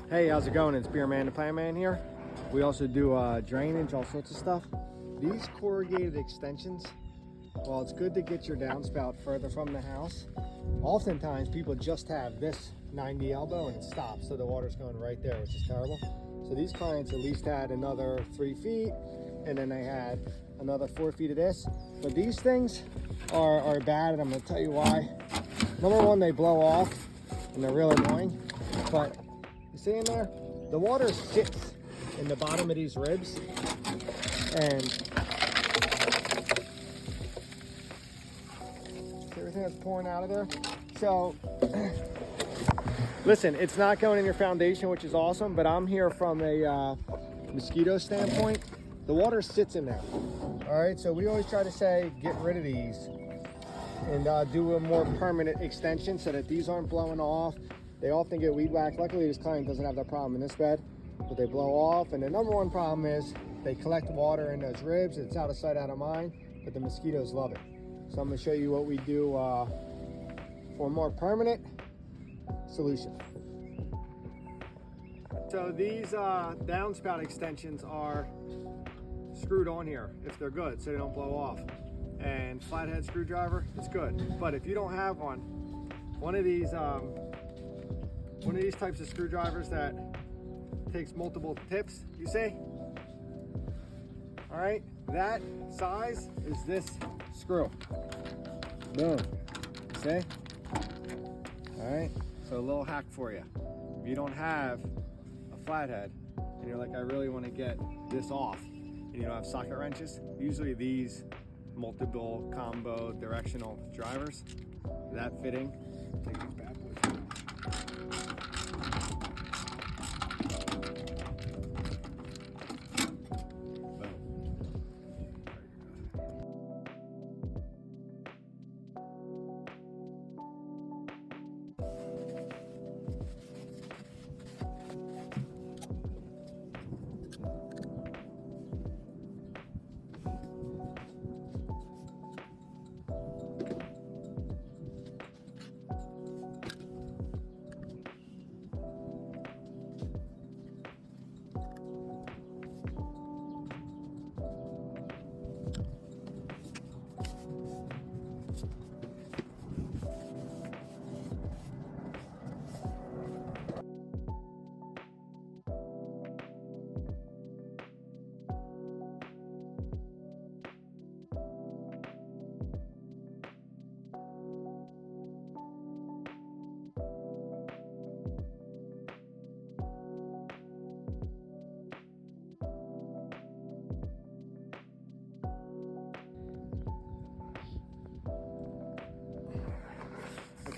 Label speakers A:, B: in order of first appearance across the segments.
A: Hey, how's it going? It's Beerman the Plant Man here. We also do drainage, all sorts of stuff. These corrugated extensions, well, it's good to get your downspout further from the house. Oftentimes people just have this 90 elbow and it stops, so the water's going right there, which is terrible. So these clients at least had another 3 feet, and then they had another 4 feet of this. But these things are bad, and I'm gonna tell you why. Number one, they blow off and they're real annoying. But you see in there, the water sits in the bottom of these ribs, and see everything that's pouring out of there. So listen, it's not going in your foundation, which is awesome, but I'm here from a mosquito standpoint. The water sits in there. All right, so we always try to say get rid of these and do a more permanent extension so that these aren't blowing off. They often get weed whacked. Luckily, this client doesn't have that problem in this bed, but they blow off. And the number one problem is they collect water in those ribs. It's out of sight, out of mind, but the mosquitoes love it. So I'm gonna show you what we do for a more permanent solution. So these downspout extensions are screwed on here if they're good, so they don't blow off. And flathead screwdriver is good. But if you don't have one of these types of screwdrivers that takes multiple tips, you see? All right, that size is this screw. Boom, see? All right, so a little hack for you. If you don't have a flathead and you're like, I really want to get this off, and you don't have socket wrenches, usually these multiple combo directional drivers, that fitting, take these bad boys.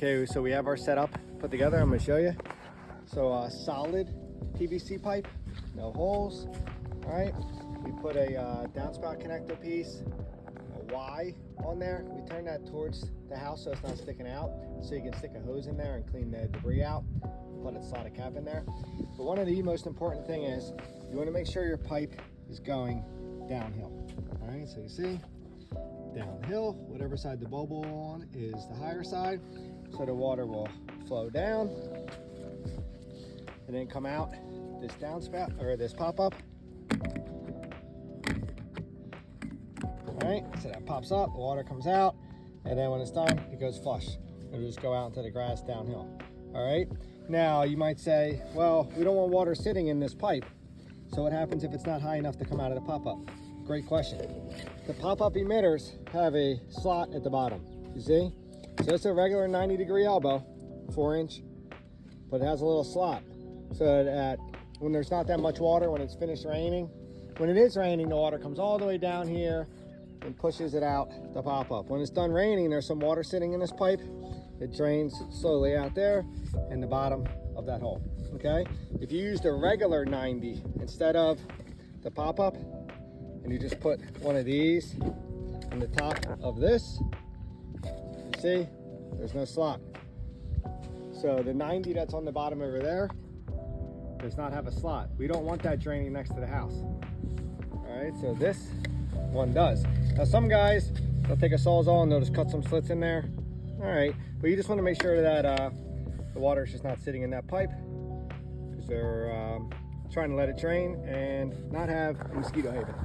A: Okay, so we have our setup put together. I'm gonna show you. So solid PVC pipe, no holes. All right, we put a downspout connector piece, a Y on there. We turn that towards the house so it's not sticking out, so you can stick a hose in there and clean the debris out. Put a slot of cap in there. But one of the most important thing is you want to make sure your pipe is going downhill. All right, so you see, downhill, whatever side the bulb on is the higher side, so the water will flow down and then come out this downspout or this pop-up. All right, so that pops up, the water comes out, and then when it's done, it goes flush. It'll just go out into the grass downhill. All right, now you might say, well, we don't want water sitting in this pipe, so what happens if it's not high enough to come out of the pop-up? Great question. The pop-up emitters have a slot at the bottom, you see? So it's a regular 90-degree elbow, 4-inch, but it has a little slot so that when there's not that much water, when it's finished raining, when it is raining, the water comes all the way down here and pushes it out the pop-up. When it's done raining, there's some water sitting in this pipe. It drains slowly out there in the bottom of that hole, okay? If you used a regular 90 instead of the pop-up, and you just put one of these on the top of this, you see, there's no slot. So the 90 that's on the bottom over there does not have a slot. We don't want that draining next to the house. All right, so this one does. Now some guys, they'll take a Sawzall and they'll just cut some slits in there. All right, but you just want to make sure that the water is just not sitting in that pipe, because they're trying to let it train and not have a mosquito haven.